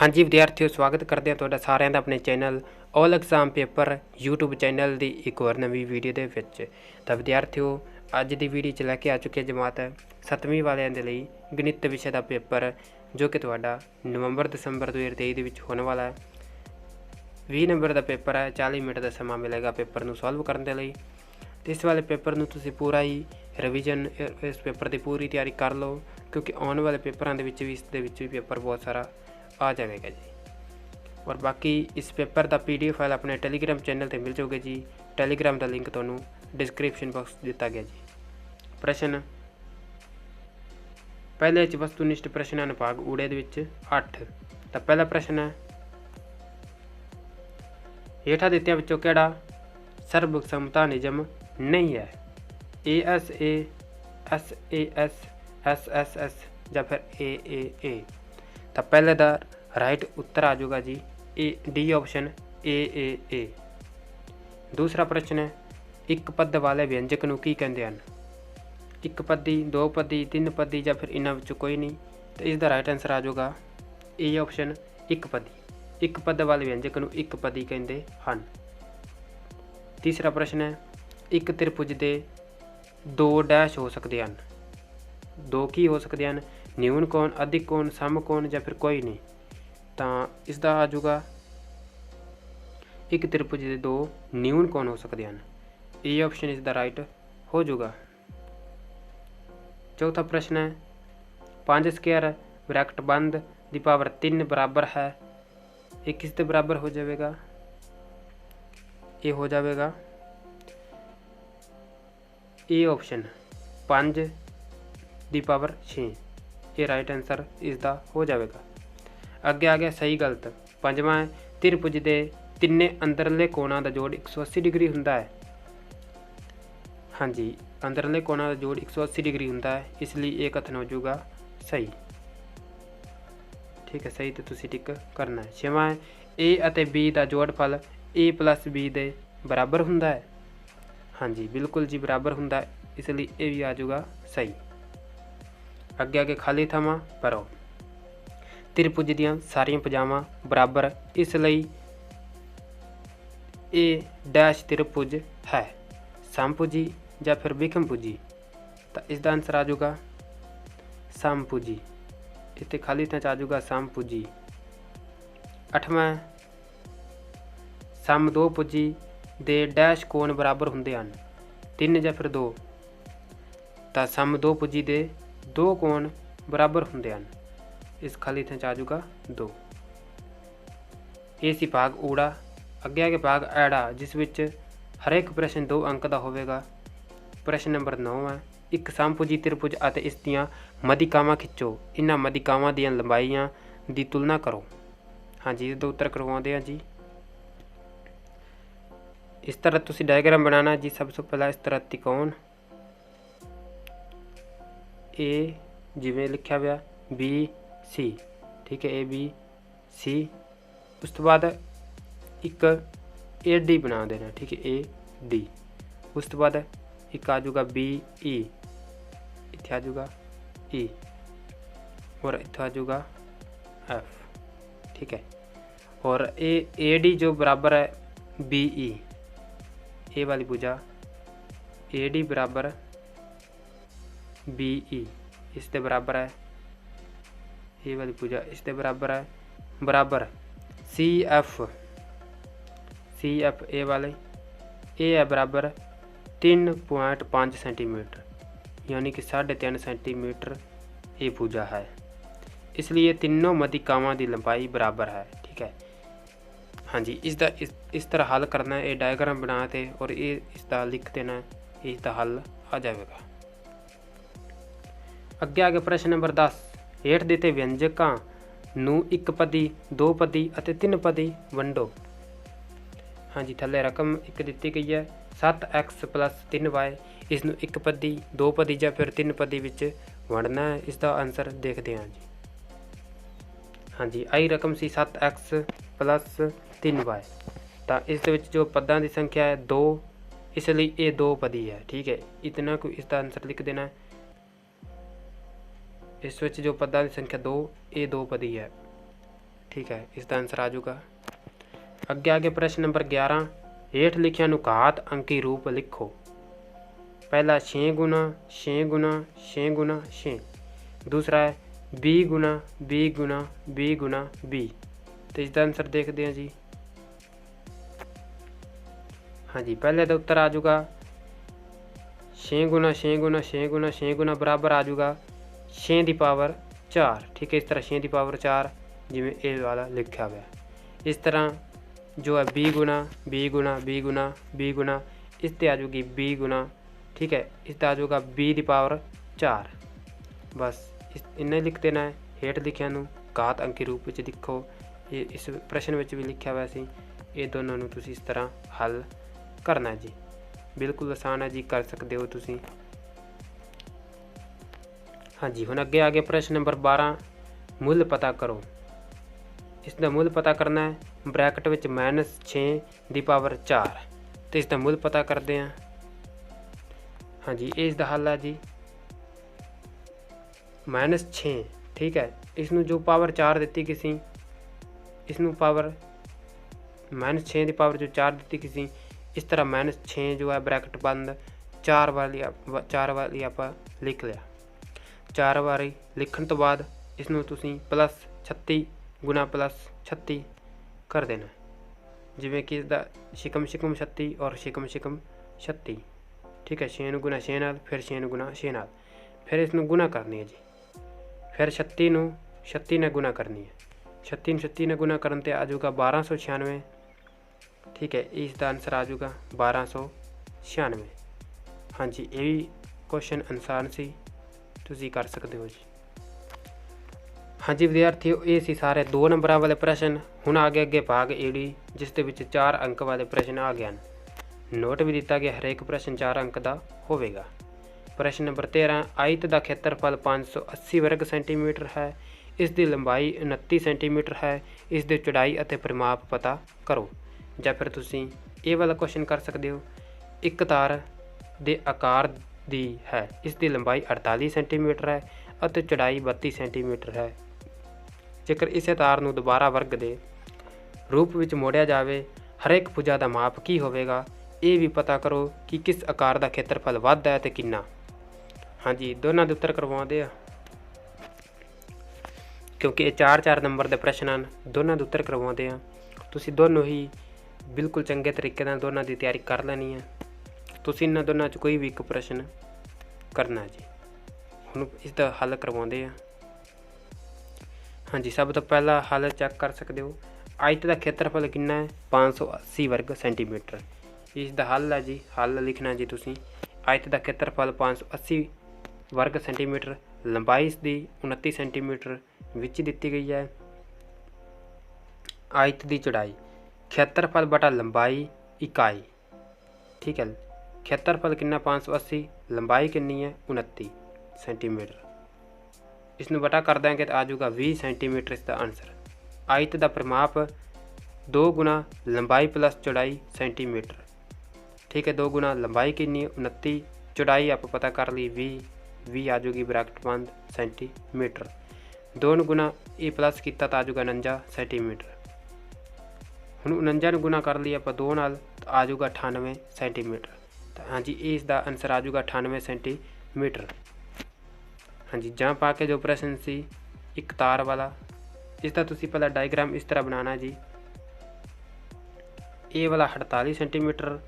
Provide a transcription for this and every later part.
हाँ जी विद्यार्थियों, स्वागत करते हैं ਤੁਹਾਡਾ ਸਾਰਿਆਂ ਦਾ ਆਪਣੇ ਚੈਨਲ ਆਲ ਐਗਜ਼ਾਮ ਪੇਪਰ YouTube ਚੈਨਲ ਦੀ ਇੱਕ ਹੋਰ ਨਵੀਂ ਵੀਡੀਓ ਦੇ ਵਿੱਚ। ਤਾਂ ਵਿਦਿਆਰਥੀਓ, ਅੱਜ ਦੀ ਵੀਡੀਓ 'ਚ ਲੈ ਕੇ ਆ ਚੁੱਕੇ ਜਮਾਤ 7ਵੀਂ ਵਾਲਿਆਂ ਦੇ ਲਈ ਗਣਿਤ ਵਿਸ਼ੇ ਦਾ ਪੇਪਰ, ਜੋ ਕਿ ਤੁਹਾਡਾ ਨਵੰਬਰ-ਦਸੰਬਰ 2023 ਦੇ ਵਿੱਚ ਹੋਣ ਵਾਲਾ ਹੈ। 20 ਨੰਬਰ ਦਾ ਪੇਪਰ ਹੈ, 40 ਮਿੰਟ ਦਾ ਸਮਾਂ ਮਿਲੇਗਾ ਪੇਪਰ ਨੂੰ ਸੋਲਵ ਕਰਨ ਦੇ ਲਈ। ਤੇ ਇਸ ਵਾਲੇ ਪੇਪਰ ਨੂੰ ਤੁਸੀਂ ਪੂਰਾ ਹੀ ਰਿਵੀਜ਼ਨ, ਇਸ ਪੇਪਰ ਦੀ ਪੂਰੀ ਤਿਆਰੀ ਕਰ ਲਓ, ਕਿਉਂਕਿ ਆਉਣ ਵਾਲੇ ਪੇਪਰਾਂ ਦੇ ਵਿੱਚ ਵੀ ਇਸ ਦੇ ਵਿੱਚ ਵੀ ਪੇਪਰ ਬਹੁਤ ਸਾਰਾ आ जाएगा जी। और बाकी इस पेपर का PDF फाइल अपने टैलीग्राम चैनल पर मिल जाओगे जी। टैलीग्राम का लिंक तो डिस्क्रिप्शन बॉक्स दिता गया जी। प्रश्न पहले वस्तुनिष्ठ प्रश्न अनुभाग ऊड़े 8। तो पहला प्रश्न है, हेठा दित्तियां विचों किहड़ा सर्वसम्मता नियम नहीं है? ASA, SAS, SSS या फिर AAA। तो पहले का राइट उत्तर आ जाएगा जी डी ऑप्शन AAA। दूसरा प्रश्न है, एक पद वाले व्यंजक नूं की कहते हैं? एक पदी, दो पदी, तीन पदी या फिर इन्हां विचों कोई नहीं। तो इसका राइट आंसर आ जाएगा ए ऑप्शन एक पदी। एक पद वाले व्यंजक नूं एक पदी कहते हैं। तीसरा प्रश्न है, एक त्रिभुज के दो डैश हो सकते हैं। दो की हो सकते हैं? न्यून कोण, अधिक कोण, सम कोण या फिर कोई नहीं। तो इसका आ जाऊगा एक त्रिभुज के दो न्यून कोण हो सकते हैं। ए ऑप्शन इसका राइट हो जाऊगा। चौथा प्रश्न है, 5 स्क्वायर ब्रैकेट बंद दी पावर 3 बराबर है, ये किसके बराबर हो जाएगा? ये हो जाएगा ए ऑप्शन 5 दी पावर 6। ये राइट आंसर इसका हो जाएगा। अगे आ गया सही गलत। पंजवां है, त्रिभुज के तिन्ने अंदरले कोणां का जोड़ 180 डिग्री हुंदा है। हाँ जी, अंदरले कोणां का जोड़ 180 डिग्री हुंदा है, इसलिए ये कथन हो जाऊगा सही। ठीक है, सही तो तुसी टिक करना है। छेवां है, ए अते बी का जोड़फल A प्लस B के बराबर हुंदा है। हाँ जी, बिल्कुल जी बराबर हुंदा है, इसलिए ये भी आ जाऊगा सही। अगे आगे खाली थावां भरो। त्रिभुज दीआं सारियां भुजावां बराबर, इसलिए ए डैश त्रिभुज है। समभुजी या फिर विषमभुजी? तो इसका आंसर आ जाऊगा समभुजी। इतने खाली थां आ जाऊगा समभुजी। 8वां, सम दो भुजी दे डैश कोण बराबर हुंदे हन। 3 या फिर 2? तो सम दो भुजी दे दो कोण बराबर होंगे हैं, इस खाली थां आ जाऊगा 2। ये सी भाग ऊड़ा। अगे आगे भाग ऐड़ा, जिस विच हर एक प्रश्न 2 अंक का होगा। प्रश्न नंबर 9 है, एक समभुजी त्रिभुज अते इस दियां मदिकावां खिंचो, इन्हां मदिकावां दियां लंबाइयां दी तुलना करो। हाँ जी, इसका उत्तर करवाते हैं जी। इस तरह तुसी डायग्राम बनाना जी। सबसे पहला इस तरह त्रिकोण ए जिमें लिखा हुआ BC, ठीक है, ABC। उस तो बाद एक AD बना देना, ठीक है, AD। उस तो बाद एक आ जाऊगा BE, इतना आ जाऊगा E, और इतना आ जाऊगा F, ठीक है। और AD जो बराबर है BE, ए वाली भुजा AD बराबर BE, इसके बराबर है ये वाली भुजा, इसके बराबर है बराबर CF ए वाले ए है बराबर 3.5 सेंटीमीटर, यानी कि 3.5 सेंटीमीटर ये भुजा है, इसलिए तीनों मदिकावां की लंबाई बराबर है। ठीक है, हाँ जी, इसका इस तरह हल करना है। ये डायग्राम बना के और ये इसका लिख देना है, इसका हल आ जाएगा। अगे आगे प्रश्न नंबर 10, हेठ दिते व्यंजकां नूं एक पदी, दो पदी अते 3 पदी वंडो। हाँ जी, थले रकम एक दी गई है 7x + 3y। इसनूं एक पदी, दो पदी या फिर 3 पदी विच वंडना है। इसका आंसर देखते हैं जी। हाँ जी, आई रकम सी 7x + 3y। तो इस जो पदां की संख्या है 2, इसलिए ये 2 पदी है। ठीक है, इतना को इसका आंसर लिख देना है। इस विच जो पदां की संख्या 2, ये 2 पदी है। ठीक है, इसका आंसर आ जाऊगा। आगे प्रश्न नंबर 11, हेठ लिखिया नूं घात अंकी रूप लिखो। पहला 6 गुना 6 गुना 6 गुना 6, दूसरा है 20 गुना 20 गुना 20 गुना 20। तो इसका आंसर देखते हैं जी। हाँ जी, पहले का उत्तर आ जाऊगा 6 गुना 6 गुना 6 गुना 6 गुना बराबर आ जाऊगा 6 की पावर 4। ठीक है, इस तरह 6 की पावर 4 जिमें ए वाला लिखा हुआ है। इस तरह जो है 20 गुना 20 गुना 20 गुना 20 गुना, इस पर आ जाऊगी 20 गुना। ठीक है, इस पर आ जाऊगा 20 की पावर 4। बस इन्हें लिख देना है। हेठ लिखिया नूं घात अंकी रूप में लिखो। ये इस प्रश्न में भी लिखा हुआ सी। ये दोनों नूं तुसीं इस तरह हल करना जी। बिल्कुल आसान है जी, कर सकते हो तुसीं। हाँ जी, हुण अगे प्रश्न नंबर 12, मुल पता करो। इसका मुल पता करना है। ब्रैकेट विच -6 की पावर 4। तो इसका मुल पता करते हैं। हाँ जी, ये इसका हल है जी -6। ठीक है, इसनूं जो पावर 4 दी किसी, इसनूं पावर -6 की पावर जो 4 दी किसी, इस तरह -6 जो है ब्रैकेट बंद 4 वाली आप लिख लिया। 4 वारी लिखण तो बाद इसनूं तुसीं प्लस 36 गुना प्लस 36 कर देना, जिमें कि इसका शिकम 36 और शिकम 36। ठीक है, 6 गुना 6 नाल, फिर 6 गुना 6 नाल, फिर इसनूं गुना करनी है जी। फिर 36 ने गुना करनी है। 36 ने गुना करन ते आ जाऊगा 1296। ठीक है, इसका आंसर आ जाऊगा 1296। हाँ जी, ये भी क्वेश्चन आसान सी, तुसीं कर सकते हो जी। हाँ जी विद्यार्थियों, ये सी सारे 2 नंबर वाले प्रश्न। हुण अगे भाग एडी, जिस दे विच 4 अंक वाले प्रश्न आ गए। नोट भी दिता गया, हरेक प्रश्न 4 अंक का होगा। प्रश्न नंबर 13, आयत का खेत्रफल 580 वर्ग सेंटीमीटर है। इसकी लंबाई 29 सेंटीमीटर है। इसकी चौड़ाई और परिमाप पता करो। ਜਾਂ फिर तुसीं ये वाला क्वेश्चन कर सकते हो। एक तार के आकार दी है, इसकी लंबाई 48 सेंटीमीटर है और चौड़ाई 32 सेंटीमीटर है। जेकर इस तार नूं दोबारा वर्ग के रूप में मोड़िया जाए, हरेक भुजा का माप की होगा। ये भी पता करो कि किस आकार का खेत्रफल वधदा है तो कितना। हाँ जी, दोनों के उत्तर करवाते हैं, क्योंकि ये 4-4 नंबर के प्रश्न हैं। दोनों के उत्तर करवाते हैं। तुसीं दोनों ही बिल्कुल चंगे तरीके नाल दोनों की तैयारी कर लेनी है। तुसीं इन्हां दोनों च कोई भी एक प्रश्न करना जी। हुण इसका हल करवाते हैं। हाँ जी, सब तो पहला हल चैक कर सकते हो। आयत का खेत्रफल कितना है? 580 वर्ग सेंटीमीटर। इसका हल है जी, हल लिखना जी तुसीं। आयत का खेत्रफल 580 वर्ग सेंटीमीटर, लंबाई इसकी 29 सेंटीमीटर विच दी गई है। आयत की चौड़ाई, खेत्रफल बटा लंबाई इकाई। ठीक है, खेत्रफल कितना 580, लंबाई कितनी है 29 सेंटीमीटर। इसनूं बटा कर देंगे तो आ जाऊगा 20 सेंटीमीटर इसका आंसर। आयत का परिमाप 2 गुना लंबाई प्लस चौड़ाई सेंटीमीटर। ठीक है, 2 गुना लंबाई कितनी है 29, चौड़ाई आप पता कर ली 20 आ जाऊगी ब्रैकेट बंद सेंटीमीटर। 2 गुना ये प्लस किया तो आ जाऊगा 49 सेंटीमीटर। हुण 49 गुना कर लिया आप 2 नाल तो आ जाऊगा 98 सेंटीमीटर। तो हाँ जी, इसका आंसर आ जाऊगा 98 सेंटीमीटर। हाँ जी, जहाँ पा के जो प्रश्न सी एक तार वाला, इसका तुसीं पहला डायग्राम इस तरह बनाना जी। ए वाला 48 सेंटीमीटर,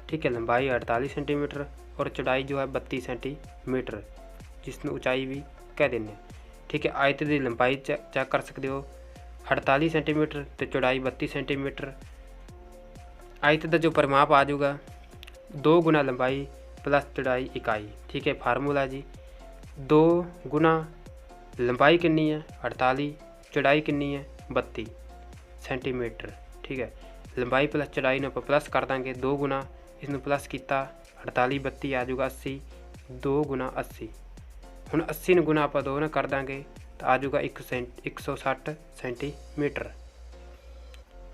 ठीक है, लंबाई 48 सेंटीमीटर और चौड़ाई जो है 32 सेंटीमीटर, जिसमें ऊंचाई भी कह देंगे। ठीक है, आयत की लंबाई चेक कर सकते हो 48 सेंटीमीटर तो चौड़ाई 32 सेंटीमीटर। आयत का जो परिमाप आ जाऊगा 2 गुना लंबाई प्लस चौड़ाई इकाई। ठीक है, फार्मूला जी 2 गुना लंबाई कितनी है 48, चौड़ाई कितनी है 32 सेंटीमीटर। ठीक है, लंबाई प्लस चौड़ाई में आप प्लस कर देंगे, 2 गुना इसमें प्लस किया 48 32 आ जाऊगा 80, 2 गुना 80। हुण 80 ने गुना आप 2 ने कर देंगे तो आ जाऊगा 160 सेंटीमीटर।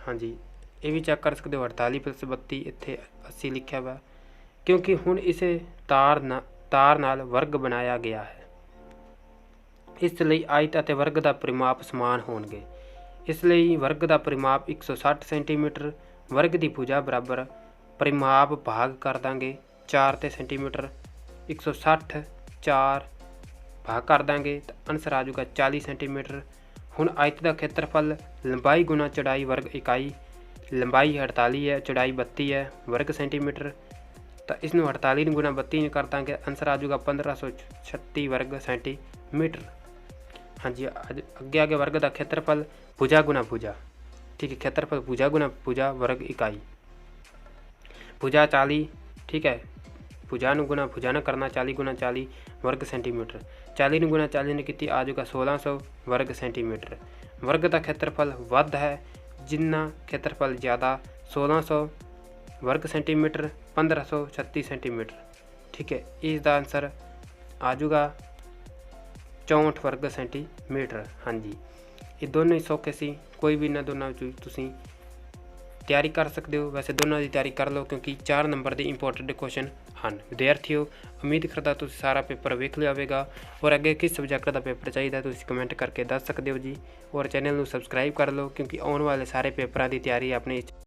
हाँ जी, ये भी चेक कर सकते हो 48 प्लस 32 इत्थे 80 लिखा हुआ, क्योंकि हुण इसे तार नाल वर्ग बनाया गया है। इसलिए आयत अते वर्ग का परिमाप समान होणगे। इस ਲਈ वर्ग का परिमाप 160 सेंटीमीटर, वर्ग की भुजा बराबर परिमाप भाग कर देंगे 4 ते सेंटीमीटर, 160 4 भाग कर देंगे तो आंसर आ जाऊगा 40 सेंटीमीटर। हुण आयत का खेत्रफल लंबाई गुना चौड़ाई वर्ग इकाई, लंबाई 48 है, चौड़ाई 32 है वर्ग सेंटीमीटर, तो इसनूं 48 गुना 32 कर देंगे, आंसर आ जाऊगा 1536 वर्ग सेंटीमीटर। हाँ जी, अगे आगे वर्ग का खेत्रफल भुजा गुना भुजा, ठीक है, खेत्रफल भुजा गुना भुजा वर्ग इकाई, भुजा 40, ठीक है, भुजा गुना भुजा न करना 40 गुना 40 वर्ग सेंटीमीटर, 40 गुना 40 ने की आ जाएगा 1600 वर्ग सेंटीमीटर। वर्ग का खेत्रफल वध है, जिन्ना खेत्रफल ज़्यादा 1600 वर्ग सेंटीमीटर 1536 सेंटीमीटर, ठीक है, इसका आंसर आ जाऊगा 64 वर्ग सेंटीमीटर। हाँ जी, ये दोनों ही सौखे सी, कोई भी इन्होंने दोनों तुसीं तैयारी कर सकते हो। वैसे दोनों की तैयारी कर लो क्योंकि 4 नंबर के इंपोर्टेंट क्वेश्चन हैं। विद्यार्थियों, उम्मीद करता तुसीं सारा पेपर वेख लिया होगा, और अगे किस सबजैक्ट का पेपर चाहिए तुसीं कमेंट करके दस सकते हो जी। और चैनल को सबसक्राइब कर लो क्योंकि आने वाले सारे पेपरों की तैयारी अपने